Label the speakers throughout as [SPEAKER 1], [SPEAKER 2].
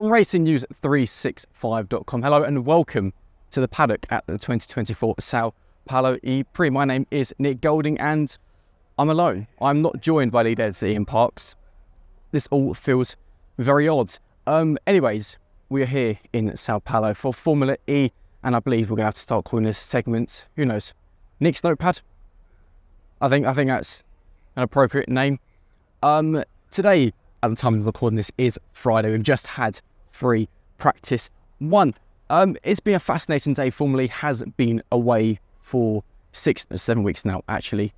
[SPEAKER 1] RacingNews365.com. Hello and welcome to the paddock at the 2024 Sao Paulo E-Prix. My name is Nick Golding and I'm alone. I'm not joined by lead editor Ian Parks. This all feels very odd. Anyways, we are here in Sao Paulo for Formula E, and I believe we're going to have to start calling this segment, who knows, Nick's Notepad. I think that's an appropriate name. Today, at the time of recording this, is Friday. We've just had free practice one. It's been a fascinating day. Formula E has been away for 7 weeks now, actually,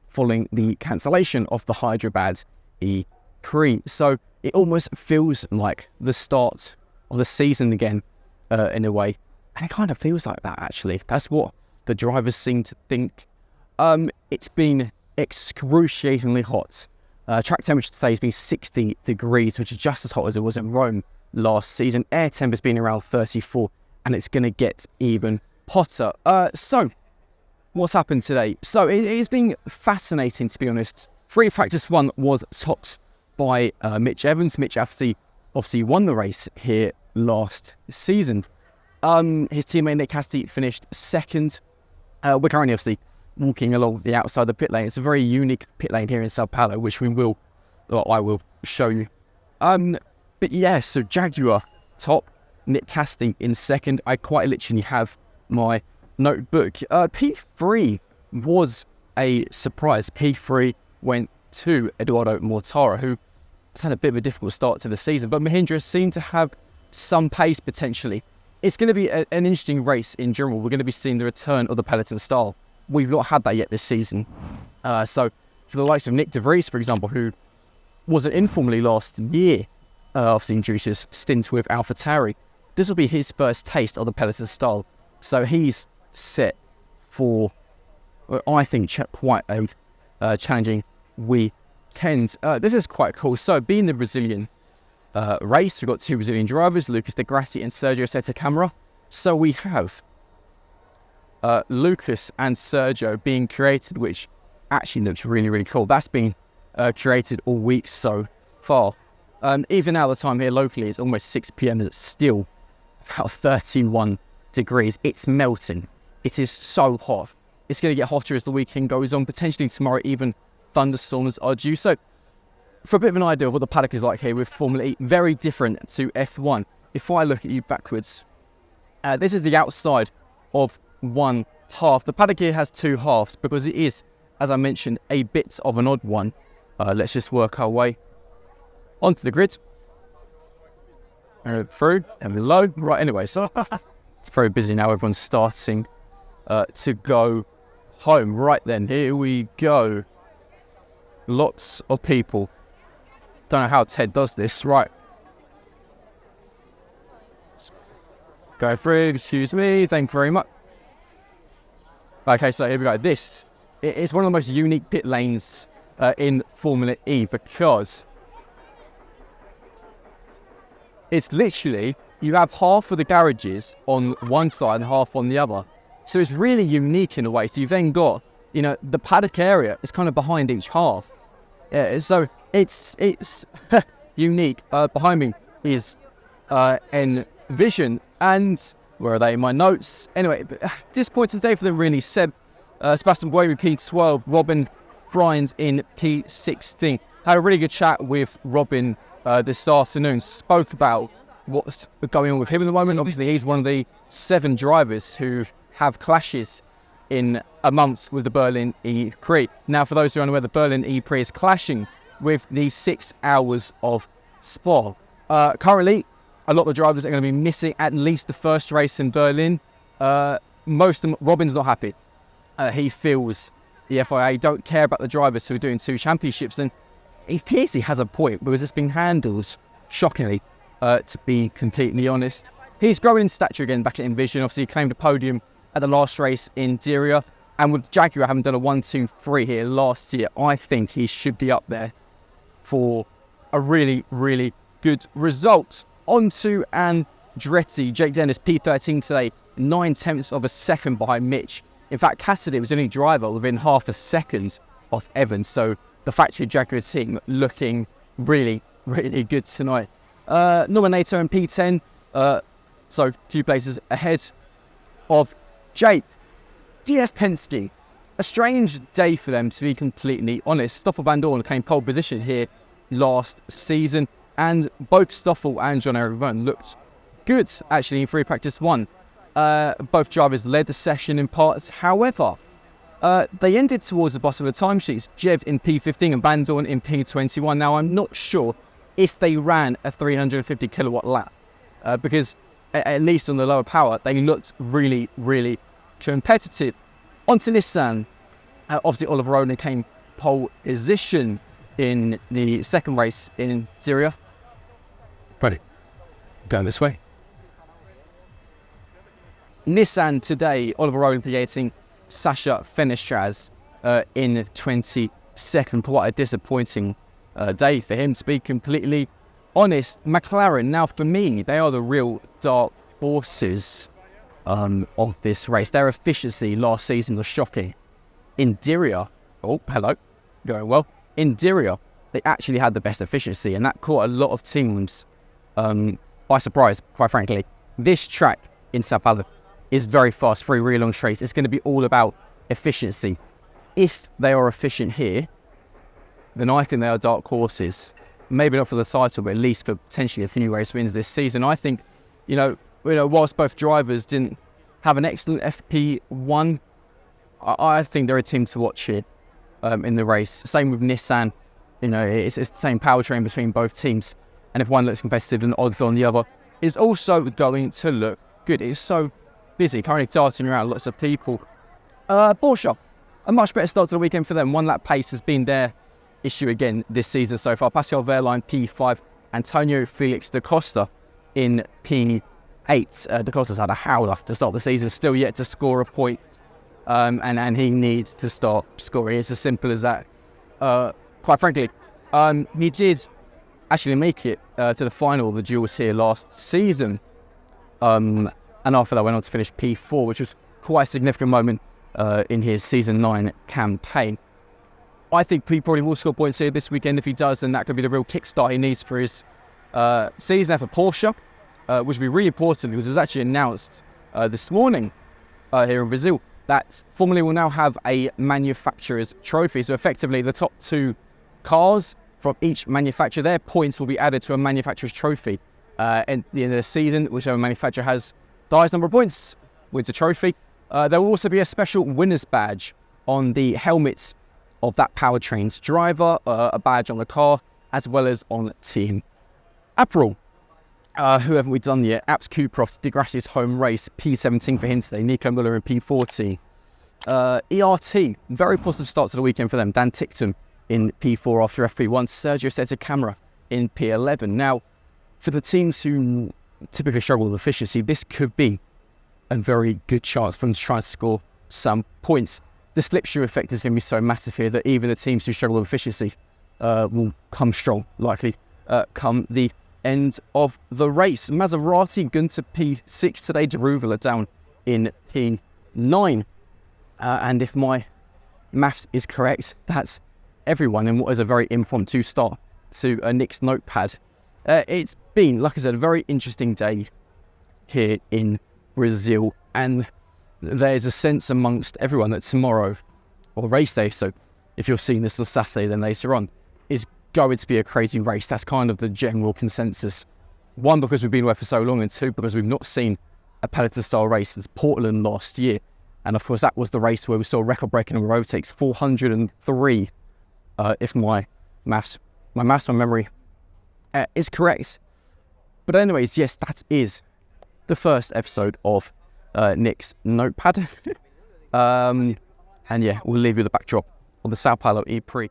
[SPEAKER 1] following the cancellation of the Hyderabad E-Prix. So it almost feels like the start of the season again, in a way. And it kind of feels like that, actually. That's what the drivers seem to think. It's been excruciatingly hot. Track temperature today has been 60 degrees, which is just as hot as it was in Rome last season. Air temp has been around 34, and it's going to get even hotter. So, what's happened today? So, it's been fascinating, to be honest. Free practice one was topped by Mitch Evans. Mitch obviously won the race here last season. His teammate Nick Cassidy finished second. We're currently obviously walking along the outside of the pit lane. It's a very unique pit lane here in Sao Paulo, which I will show you. But yeah, so Jaguar top, Nick Cassidy in second. I quite literally have my notebook. P3 was a surprise. P3 went to Eduardo Mortara, who has had a bit of a difficult start to the season, but Mahindra seemed to have some pace potentially. It's going to be an interesting race in general. We're going to be seeing the return of the peloton style. We've not had that yet this season. So for the likes of Nick De Vries, for example, who wasn't in Formula E last year, obviously due to his stint with AlphaTauri, this will be his first taste of the peloton style. So he's set for, I think, quite a challenging weekend. This is quite cool. So being the Brazilian race, we've got two Brazilian drivers, Lucas de Grassi and Sergio Seta Camara. So we have Lucas and Sergio being created, which actually looks really, really cool. That's been created all week so far. Even now, the time here locally, it's almost 6 p.m. and it's still about 31 degrees. It's melting. It is so hot. It's going to get hotter as the weekend goes on. Potentially tomorrow, even thunderstorms are due. So, for a bit of an idea of what the paddock is like here with Formula E, very different to F1. If I look at you backwards, this is the outside of one half. The paddock here has two halves because it is, as I mentioned, a bit of an odd one. Let's just work our way onto the grid. Through and below. Right, anyway, so it's very busy now. Everyone's starting to go home. Right then, here we go. Lots of people. Don't know how Ted does this. Right. Go through, excuse me, thank you very much. Okay, so here we go. This is one of the most unique pit lanes in Formula E because it's literally, you have half of the garages on one side and half on the other. So it's really unique in a way. So you've then got, the paddock area is kind of behind each half. Yeah, so it's unique. Behind me is Envision, and where are they in my notes? Anyway, disappointing day for them really. Sebastian Buemi P12, Robin Friends in P16. Had a really good chat with Robin this afternoon. Spoke about what's going on with him at the moment. Obviously, he's one of the 7 drivers who have clashes in a month with the Berlin E-Prix. Now, for those who are unaware, the Berlin E-Prix is clashing with the 6 hours of Spa. Currently, a lot of the drivers are going to be missing at least the first race in Berlin. Most of them, Robin's not happy. He feels the FIA don't care about the drivers who are doing 2 championships, and he appears he has a point because it's been handled shockingly, to be completely honest. He's growing in stature again back at Envision. Obviously, he claimed a podium at the last race in Diriyah, and with Jaguar having done a 1-2-3 here last year, I think he should be up there for a really, really good result. On to Andretti. Jake Dennis, P13 today, 9/10 of a second behind Mitch. In fact, Cassidy was only driver within half a second of Evans. So the factory Jaguar team looking really, really good tonight. Nominator in P10, so 2 places ahead of Jake. DS Penske, a strange day for them, to be completely honest. Stoffel Van Dorn came pole position here last season, and both Stoffel and Jean-Eric Vergne looked good actually in free practice 1. Both drivers led the session in parts. However, they ended towards the bottom of the timesheets. Jev in P15 and Van Dorn in P21. Now, I'm not sure if they ran a 350 kilowatt lap, because at least on the lower power, they looked really, really competitive. Onto Nissan. Obviously, Oliver Rowland came pole position in the second race in Syria.
[SPEAKER 2] Ready. Going this way.
[SPEAKER 1] Nissan today, Oliver Rowland creating Sasha Fenestraz in 22nd. Quite a disappointing day for him, to be completely honest. McLaren, now for me, they are the real dark horses of this race. Their efficiency last season was shocking. In Diriyah, oh, hello, going well. In Diriyah, they actually had the best efficiency, and that caught a lot of teams by surprise, quite frankly. This track in Sao Paulo is very fast, 3 really long straights. It's going to be all about efficiency. If they are efficient here, then I think they are dark horses. Maybe not for the title, but at least for potentially a few race wins this season. I think, whilst both drivers didn't have an excellent FP1, I think they're a team to watch here in the race. Same with Nissan. It's the same powertrain between both teams. And if one looks competitive, then obviously on the other is also going to look good. It's so busy, currently darting around lots of people. Porsche, a much better start to the weekend for them. 1 lap pace has been their issue again this season so far. Pascal Wehrlein P5, Antonio Felix da Costa in P8. Da Costa's had a howler to start the season, still yet to score a point, and he needs to start scoring. It's as simple as that. Quite frankly, he did actually make it to the final of the duels here last season. And after that went on to finish P4, which was quite a significant moment in his Season 9 campaign. I think he probably will score points here this weekend. If he does, then that could be the real kickstart he needs for his season. Now for Porsche, which will be really important because it was actually announced this morning here in Brazil that Formula will now have a manufacturer's trophy. So effectively the top 2 cars from each manufacturer, their points will be added to a manufacturer's trophy. At the end of the season, whichever manufacturer has the highest number of points wins the trophy. There will also be a special winner's badge on the helmets of that powertrain's driver, a badge on the car, as well as on team. April, who haven't we done yet? Apps Kuproft, De Grassi's home race, P17 for him today. Nico Muller in P14. ERT, very positive start to the weekend for them. Dan Ticktum in P4 after FP1. Sergio Seta Camara in P11. Now, for the teams who typically struggle with efficiency, this could be a very good chance for them to try and score some points. The slipstream effect is going to be so massive here that even the teams who struggle with efficiency will come strong, likely come the end of the race. Maserati, Gunter P6 today. Deruvela down in P9. And if my maths is correct, that's everyone in what is a very impromptu start to Nick's Notepad. It's been, like I said, a very interesting day here in Brazil, and there's a sense amongst everyone that tomorrow, or race day, so if you're seeing this on Saturday then later on, is going to be a crazy race. That's kind of the general consensus. 1, because we've been away for so long, and 2, because we've not seen a peloton-style race since Portland last year. And of course, that was the race where we saw record-breaking number of overtakes, 403, if my memory is correct. But anyways, yes, that is the first episode of Nick's Notepad. And yeah, we'll leave you the backdrop of the Sao Paulo E-Prix.